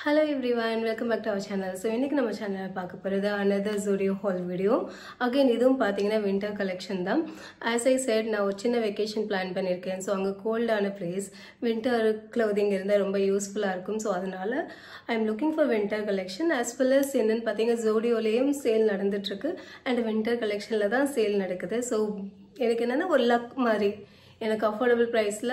Hello everyone, welcome back to our channel. So இன்னைக்கு நம்ம சேனல்ல பார்க்க போறது another Zudio haul video. Again இதுவும் பாத்தீங்கன்னா winter collection தான். As I said, நான் ஒரு சின்ன vacation plan பண்ணிருக்கேன். So அங்க cold ஆன place, winter clothing இருந்தா ரொம்ப யூஸ்ஃபுல்லா இருக்கும். So அதனால I am looking for winter collection as well as என்னன்னு பாத்தீங்க Zudioலயும் சேல் நடந்துட்டு இருக்கு and winter collectionல தான் சேல் நடக்குது. So எனக்கு என்னன்னா ஒரு luck மாதிரி எனக்கு affordable priceல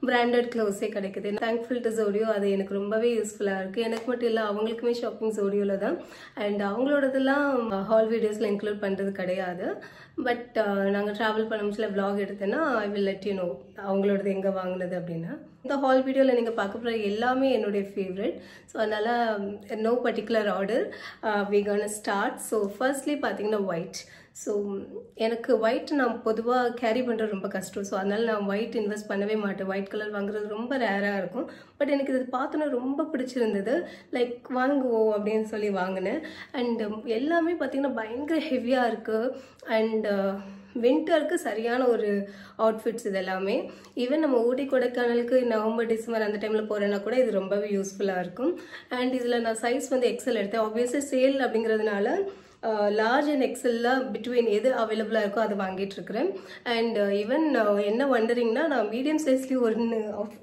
branded clothes கிடைக்குது. Thankful to Zudio, அது எனக்கு ரொம்பவே யூஸ்ஃபுல்லா இருக்கு. எனக்கு மட்டும் இல்ல அவங்களுக்குமே ஷாப்பிங் Zudioல தான் and அவங்களோடதெல்லாம் haul videosல இன்க்ளூட் பண்றது கிடையாது. பட் நாங்க டிராவல் பண்ணும்போது vlog எடுத்தேன்னா I will let you know அவங்களோடது எங்க வாங்குனது அப்படினா. இந்த haul videoல நீங்க பார்க்க போற எல்லாமே என்னோட ஃபேவரட். So அதனால no particular order. We gonna start. So firstly பாத்தீங்கன்னா white. So எனக்கு white நான் பொதுவா கேரி பண்றது ரொம்ப கஷ்டம். So அதனால நான் white இன்வெஸ்ட் பண்ணவே மாட்டேன். white கலர் வாங்குறது ரொம்ப ரேரா இருக்கும். பட் எனக்கு இது பார்த்தோன்னா ரொம்ப பிடிச்சிருந்தது. லைக் வாங்குவோம் அப்படின்னு சொல்லி வாங்கினேன். அண்ட் எல்லாமே பார்த்தீங்கன்னா பயங்கர ஹெவியா இருக்கு. அண்ட் வின்டருக்கு சரியான ஒரு அவுட்ஃபிட்ஸ் இது எல்லாமே. ஈவன் நம்ம ஊட்டி கொடைக்கானலுக்கு நவம்பர் டிசம்பர் அந்த டைம்ல போறேன்னா கூட இது ரொம்பவே யூஸ்ஃபுல்லா இருக்கும். அண்ட் இதுல நான் சைஸ் வந்து எக்ஸல் எடுத்தேன். ஆப்வியஸ்லி சேல் அப்படிங்கிறதுனால லார்ஜ் அண்ட் எக்ஸல்ல பிட்வீன் எது அவைலபிளா இருக்கோ அதை வாங்கிட்டு இருக்கிறேன். அண்ட் ஈவன் என்ன வண்டரிங்னா நான் மீடியம் சைஸ்லயும்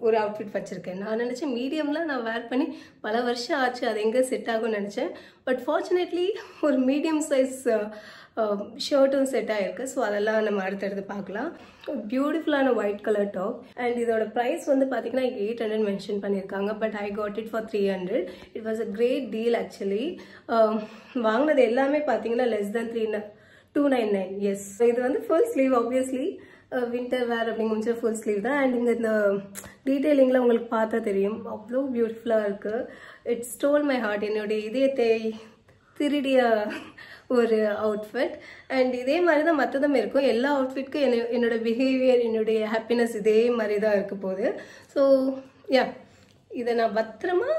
ஒரு அவுட்ஃபிட் வச்சிருக்கேன். நான் நினைச்சேன் மீடியம்ல நான் வேர் பண்ணி பல வருஷம் ஆச்சு, அது எங்க செட் ஆகும்னு நினைச்சேன். பட் ஃபார்ச்சுனேட்லி ஒரு மீடியம் சைஸ் ஷர்ட்டும் செட் ஆயிருக்கு. ஸோ அதெல்லாம் நம்ம அடுத்தடுத்து பார்க்கலாம். பியூட்டிஃபுல்லான ஒயிட் கலர் டாப் அண்ட் இதோட ப்ரைஸ் வந்து பார்த்தீங்கன்னா 800 மென்ஷன் பண்ணியிருக்காங்க. But I got it for 300. It was a great deal actually. வாங்கினது எல்லாமே பார்த்தீங்கன்னா லெஸ் தென் 299. எஸ், இது வந்து full sleeve. Obviously winter wear அப்படிங்கிற ஃபுல் ஸ்லீவ் தான். அண்ட் இங்கே இந்த டீட்டெயிலிங்கில் உங்களுக்கு பார்த்தா தெரியும், அவ்வளோ பியூட்டிஃபுல்லாக இருக்குது. It stole my heart. என்னுடைய இதயத்தை திருடிய ஒரு அவுட்ஃபிட். அண்ட் இதே மாதிரி தான் மற்றதும் இருக்கும். எல்லா அவுட்ஃபிட்க்கும் என்னோட பிஹேவியர், என்னுடைய ஹாப்பினஸ் இதே மாதிரி தான் இருக்க போகுது. ஸோ யா, இதை நான் பத்திரமா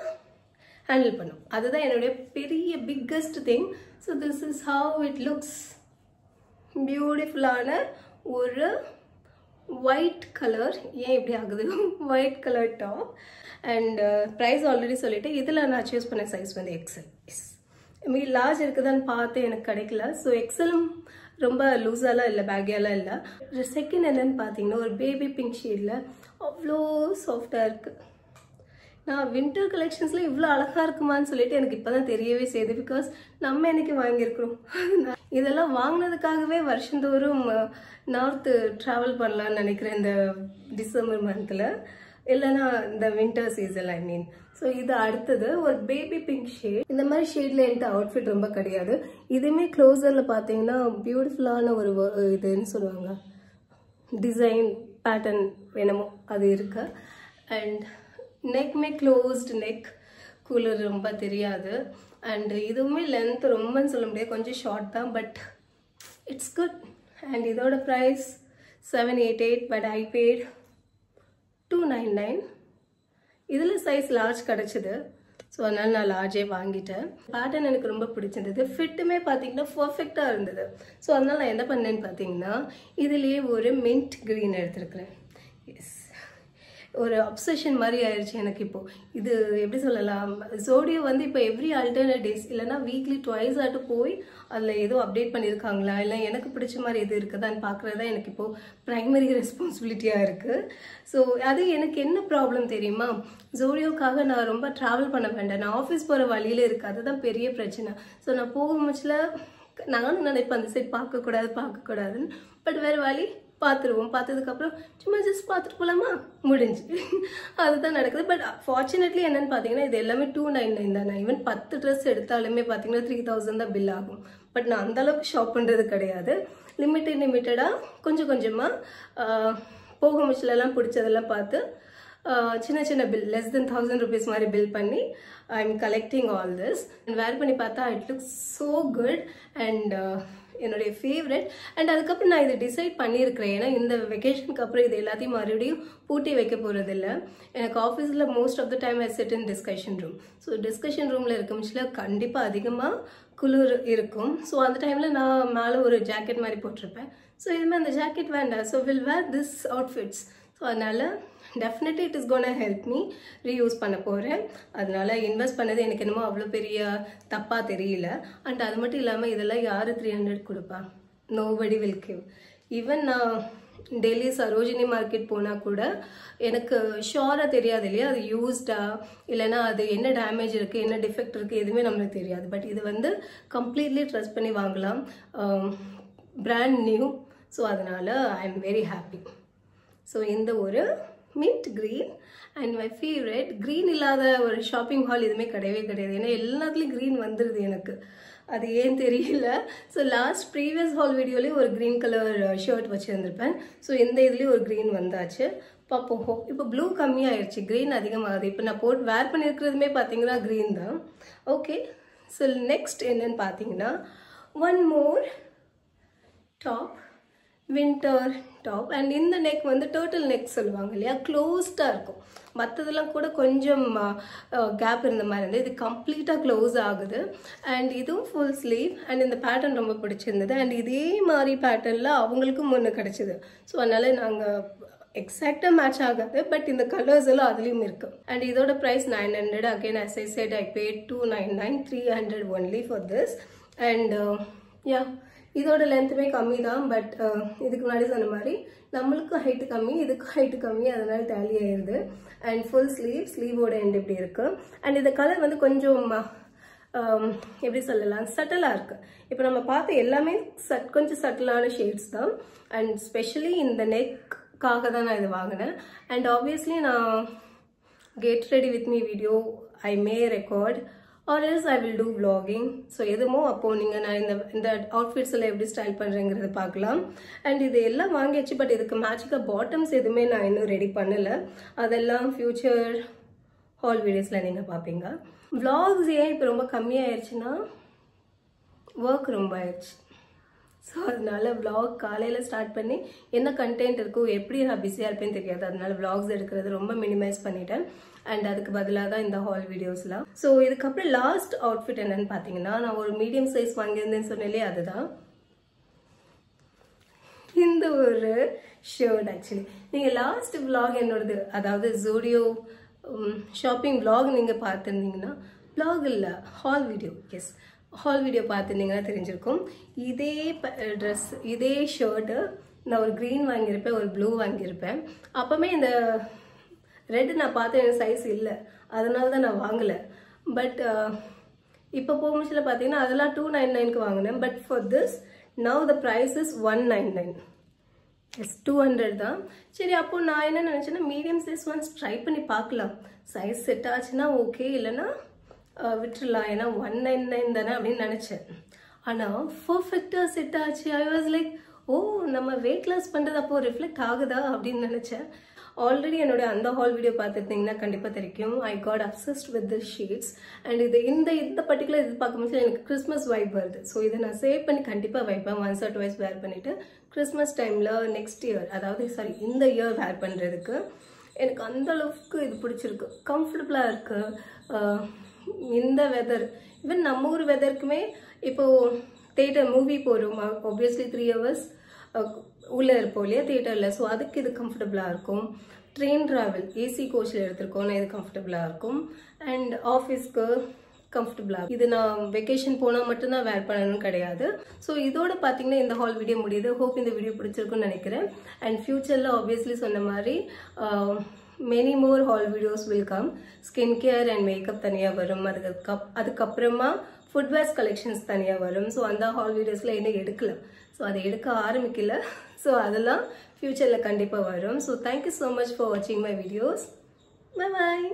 ஹேண்டில் பண்ணும். அதுதான் என்னுடைய பெரிய biggest thing. So this is how it looks. பியூட்டிஃபுல்லான ஒரு ஒயிட் கலர், ஏன் இப்படி ஆகுது, white colour top. And price already சொல்லிட்டு இதில் நான் சூஸ் பண்ண சைஸ் வந்து எக்ஸல். எஸ், லார்ஜ் இருக்குதான்னு பார்த்து எனக்கு கிடைக்கல. ஸோ எக்ஸலும் ரொம்ப லூஸாலாம் இல்லை, பேக்கியாலாம் இல்லை. செகண்ட் என்னன்னு பார்த்தீங்கன்னா ஒரு பேபி பிங்க் ஷேடில் அவ்வளோ சாஃப்டாக இருக்குது. நான் வின்டர் கலெக்ஷன்ஸில் இவ்வளோ அழகாக இருக்குமான்னு சொல்லிட்டு எனக்கு இப்போ தான் தெரியவே செய்யுது. பிகாஸ் நம்ம என்னைக்கு வாங்கியிருக்கிறோம். இதெல்லாம் வாங்கினதுக்காகவே வருஷந்தோறும் நார்த்து ட்ராவல் பண்ணலான்னு நினைக்கிறேன் இந்த டிசம்பர் மந்தில், இல்லைன்னா இந்த winter season I mean. So இது அடுத்தது ஒரு பேபி பிங்க் ஷேட். இந்த மாதிரி ஷேட்ல என்கிட்ட அவுட்ஃபிட் ரொம்ப கிடையாது. இதுவுமே க்ளோசர்ல பார்த்தீங்கன்னா பியூட்டிஃபுல்லான ஒரு இதுன்னு சொல்லுவாங்க, டிசைன் பேட்டர்ன் வேணுமோ அது இருக்கு. அண்ட் நெக்மே க்ளோஸ்டு நெக், கூலர் ரொம்ப தெரியாது. அண்ட் இதுவுமே லென்த் ரொம்பன்னு சொல்ல முடியாது, கொஞ்சம் ஷார்ட் தான். But it's good. அண்ட் இதோட ப்ரைஸ் 788. But I paid 299. இதில் சைஸ் லார்ஜ் கிடச்சிது. ஸோ அதனால நான் லார்ஜே வாங்கிட்டேன். பேட்டர்ன் எனக்கு ரொம்ப பிடிச்சிருந்தது. ஃபிட்டுமே பார்த்தீங்கன்னா பர்ஃபெக்டாக இருந்தது. ஸோ அதனால நான் என்ன பண்ணேன்னு பார்த்தீங்கன்னா இதுலேயே ஒரு மின்ட் க்ரீன் எடுத்துருக்கிறேன். எஸ், ஒரு அப்சஷன் மாதிரி ஆயிடுச்சு எனக்கு இப்போ. இது எப்படி சொல்லலாம், Zudio வந்து இப்போ எவ்ரி ஆல்டர்னேட் டேஸ் இல்லைனா வீக்லி ட்வைஸ் ஆட்டு போய் அதில் ஏதோ அப்டேட் பண்ணியிருக்காங்களா, இல்லை எனக்கு பிடிச்ச மாதிரி எது இருக்குதான்னு பார்க்குறது தான் எனக்கு இப்போது ப்ரைமரி ரெஸ்பான்சிபிலிட்டியாக இருக்குது. ஸோ அது எனக்கு என்ன ப்ராப்ளம் தெரியுமா, Zudioக்காக நான் ரொம்ப ட்ராவல் பண்ண வேண்டாம். நான் ஆஃபீஸ் போகிற வழியில இருக்குது, அதுதான் பெரிய பிரச்சனை. ஸோ நான் போகும்போதுல நானும் நினைப்பேன் அந்த சைட் பார்க்கக்கூடாதுன்னு. பட் வேறு வழி பார்த்துருவோம். பார்த்ததுக்கப்புறம் சும்மா ஜஸ்ட் பார்த்துட்டு போகலாமா, முடிஞ்சு அதுதான் நடக்குது. பட் ஃபார்ச்சுனேட்லி என்னன்னு பார்த்தீங்கன்னா இது எல்லாமே 299 தான். நான் ஈவன் 10 ட்ரெஸ் எடுத்தாலுமே பார்த்தீங்கன்னா 3000 தான் பில் ஆகும். பட் நான் அந்தளவுக்கு ஷாப் பண்ணுறது கிடையாது. லிமிட்டடாக கொஞ்சம் கொஞ்சமாக போகும்போதுலாம் பிடிச்சதெல்லாம் பார்த்து சின்ன சின்ன பில் லெஸ் தென் 1000 rupees மாதிரி பில் பண்ணி I am collecting all this. Wear பண்ணி பார்த்தா it looks so good and என்னுடைய ஃபேவரட். அண்ட் அதுக்கப்புறம் நான் இதை டிசைட் பண்ணியிருக்கிறேன். ஏன்னா இந்த வெக்கேஷனுக்கு அப்புறம் இது எல்லாத்தையும் மறுபடியும் பூட்டி வைக்க போகிறது இல்லை. எனக்கு ஆஃபீஸில் most of the time I sit in discussion room. So discussion ரூமில் இருக்கும்போதுல கண்டிப்பாக அதிகமாக குளிர் இருக்கும். ஸோ அந்த டைமில் நான் மேலே ஒரு ஜாக்கெட் மாதிரி போட்டிருப்பேன். ஸோ இதுமாதிரி அந்த ஜாக்கெட் வேண்டாம். So will wear this outfits. So அதனால் definitely it is gonna help me reuse பண்ண போறேன். அதனால இன்வெஸ்ட் பண்ணது எனக்கு என்னமோ அவ்வளோ பெரிய தப்பா தெரியல. அண்ட் அது மட்டும் இல்லாமல் இதெல்லாம் யாரு 300 கொடுப்பா? nobody will give. ஈவன் நான் டெல்லி சரோஜினி மார்க்கெட் போனால் கூட எனக்கு ஷோராக தெரியாது இல்லையா, அது யூஸ்டா இல்லைன்னா அது என்ன டேமேஜ் இருக்குது என்ன டிஃபெக்ட் இருக்குது எதுவுமே நம்மளுக்கு தெரியாது. பட் இது வந்து கம்ப்ளீட்லி ட்ரஸ்ட் பண்ணி வாங்கலாம், பிராண்ட் நியூ. ஸோ அதனால் I am very happy. So இந்த ஒரு mint green and my favourite green இல்லாத ஒரு ஷாப்பிங் ஹால் எதுவுமே கிடையவே கிடையாது. ஏன்னா எல்லாத்துலேயும் க்ரீன் வந்துடுது எனக்கு, அது ஏன் தெரியல. ஸோ லாஸ்ட் ப்ரீவியஸ் ஹால் வீடியோலேயும் ஒரு க்ரீன் கலர் ஷர்ட் வச்சுருந்துருப்பேன். ஸோ இந்த இதுலேயும் ஒரு க்ரீன் வந்தாச்சு. பார்ப்போம். இப்போ ப்ளூ கம்மியாகிடுச்சு, க்ரீன் அதிகமாகுது. இப்போ நான் போட்டு வேர் பண்ணியிருக்கிறதுமே பார்த்தீங்கன்னா க்ரீன் தான். ஓகே, ஸோ நெக்ஸ்ட் என்னன்னு பார்த்தீங்கன்னா one more top, winter top. And இந்த நெக் வந்து டர்ட்டில் நெக் சொல்லுவாங்க இல்லையா, க்ளோஸ்டாக இருக்கும். மற்றதெல்லாம் கூட கொஞ்சம் கேப் இருந்த மாதிரி இருந்தது, இது கம்ப்ளீட்டாக க்ளோஸ் ஆகுது. அண்ட் இதுவும் ஃபுல் ஸ்லீவ். அண்ட் இந்த பேட்டர்ன் ரொம்ப பிடிச்சிருந்தது. அண்ட் இதே மாதிரி பேட்டர்னில் அவங்களுக்கும் ஒன்று கிடச்சிது. ஸோ அதனால் நாங்கள் எக்ஸாக்டாக மேட்ச் ஆகாது, பட் இந்த கலர்ஸ் எல்லாம் அதுலேயும் இருக்குது. அண்ட் இதோட price 900. Again as I said I paid 299, 300 only for this. And yeah, இதோட லென்த்துமே கம்மி தான். பட் இதுக்கு முன்னாடி சொன்ன மாதிரி நம்மளுக்கு ஹைட்டு கம்மி, இதுக்கு ஹைட்டு கம்மி, அதனால டேலி ஆயிடுது. அண்ட் ஃபுல் ஸ்லீவோட எண்ட் இப்படி இருக்கு. அண்ட் இந்த கலர் வந்து கொஞ்சம் எப்படி சொல்லலாம், சட்டலாக இருக்கு. இப்போ நம்ம பார்த்த எல்லாமே கொஞ்சம் சட்டலான ஷேட்ஸ் தான். அண்ட் ஸ்பெஷலி இந்த நெக்காக தான் நான் இது வாங்கினேன். அண்ட் ஆப்வியஸ்லி நான் get ready with me video I may record or else I will do vlogging. So எதுமோ அப்போது நீங்கள் நான் இந்த அவுட்ஃபிட்ஸ் எல்லாம் எப்படி ஸ்டைல் பண்ணுறேங்கிறத பார்க்கலாம். அண்ட் இது எல்லாம் வாங்கியாச்சு. பட் இதுக்கு மேட்சிக்காக பாட்டம்ஸ் எதுவுமே நான் இன்னும் ரெடி பண்ணலை. அதெல்லாம் ஃப்யூச்சர் ஹால் வீடியோஸில் நீங்கள் பார்ப்பீங்க. vlogs ஏன் இப்போ ரொம்ப கம்மியாகிடுச்சுன்னா ஒர்க் ரொம்ப ஆயிடுச்சு. ஸோ அதனால vlog காலையில் ஸ்டார்ட் பண்ணி என்ன கண்டென்ட் இருக்கோ எப்படி நான் பிஸியாக இருப்பேன்னு தெரியாது. அதனால vlogs எடுக்கிறது ரொம்ப மினிமைஸ் பண்ணிட்டேன். அண்ட் அதுக்கு பதிலாக தான் இந்த ஹால் வீடியோஸ்லாம். ஸோ இதுக்கப்புறம் லாஸ்ட் அவுட்ஃபிட் என்னன்னு பார்த்தீங்கன்னா, நான் ஒரு மீடியம் சைஸ் வாங்கியிருந்தேன்னு சொன்னாலே அதுதான் இந்த ஒரு ஷர்ட். ஆக்சுவலி நீங்கள் லாஸ்ட் vlog என்னோடது, அதாவது ஜூடியோ ஷாப்பிங் vlog நீங்கள் பார்த்துருந்தீங்கன்னா, vlog இல்லை haul video, yes haul video பார்த்துருந்தீங்கன்னா தெரிஞ்சிருக்கும். இதே ட்ரெஸ் இதே ஷர்ட்டு நான் ஒரு க்ரீன் வாங்கியிருப்பேன், ஒரு ப்ளூ வாங்கியிருப்பேன். அப்போவுமே இந்த ரெட் நான் பார்த்தேன், எனக்கு சைஸ் இல்லை, அதனால தான் நான் வாங்கலை. பட் இப்போ போகும்போது பார்த்தீங்கன்னா அதெல்லாம் 299க்கு வாங்கினேன். But for this now the price is 199. Yes 200 தான். சரி, அப்போது நான் என்ன நினச்சேன்னா மீடியம் சைஸ் ஒன்ஸ் ட்ரை பண்ணி பார்க்கலாம். சைஸ் செட் ஆச்சுன்னா ஓகே, இல்லைன்னா விட்டுடலாம். ஏன்னா 199 தானே அப்படின்னு நினச்சேன். ஆனால் பர்ஃபெக்டாக செட் ஆச்சு. ஐ வாஸ் லைக், ஓ நம்ம வெயிட் லாஸ் பண்ணுறது அப்போது ரிஃப்ளெக்ட் ஆகுதா அப்படின்னு நினச்சேன். ஆல்ரெடி என்னோட அந்த ஹால் வீடியோ பார்த்துருந்தீங்கன்னா கண்டிப்பாக தெரியும். I got obsessed with this sheets. And இந்த பர்டிகுலர் இது பார்க்கும்போது எனக்கு கிறிஸ்மஸ் வைப் வருது. ஸோ இதை நான் சேவ் பண்ணி கண்டிப்பாக வைப்பேன். ஒன்ஸ் ஆர் டுவைஸ் வேர் பண்ணிவிட்டு கிறிஸ்மஸ் டைமில் நெக்ஸ்ட் இயர், அதாவது இந்த இயர் வேர் பண்ணுறதுக்கு எனக்கு அந்த அளவுக்கு இது பிடிச்சிருக்கு. கம்ஃபர்டபுளாக இருக்குது. இந்த வெதர், ஈவன் நம்ம ஊர் வெதருக்குமே இப்போது தேட்டர் மூவி போகிறோம், ஆப்வியஸ்லி 3 hours உள்ளே இருப்போம் இல்லையா தியேட்டரில். ஸோ அதுக்கு இது கம்ஃபர்டபுளாக இருக்கும். ட்ரெயின் ட்ராவல் ஏசி கோச்சில் எடுத்துருக்கோன்னா இது கம்ஃபர்டபுளாக இருக்கும். அண்ட் ஆஃபீஸ்க்கு கம்ஃபர்டபுளாக, இது நான் வெக்கேஷன் போனால் மட்டும்தான் வேர் பண்ணணும்னு கிடையாது. ஸோ இதோட பார்த்தீங்கன்னா இந்த ஹால் வீடியோ முடியுது. ஹோப் இந்த வீடியோ பிடிச்சிருக்குன்னு நினைக்கிறேன். அண்ட் ஃபியூச்சரில் ஆப்வியஸ்லி சொன்ன மாதிரி many more hall videos will come. Skin care and makeup தனியாக வரும். அதுக்கப்புறமா ஃபுட்வேர்ஸ் கலெக்ஷன்ஸ் தனியாக வரும். ஸோ அந்த ஹால் வீடியோஸில் இன்னும் எடுக்கல, ஸோ அதை எடுக்க ஆரம்பிக்கல. ஸோ அதெல்லாம் ஃபியூச்சரில் கண்டிப்பாக வரும். So thank you so much for வாட்சிங் மை வீடியோஸ். Bye bye.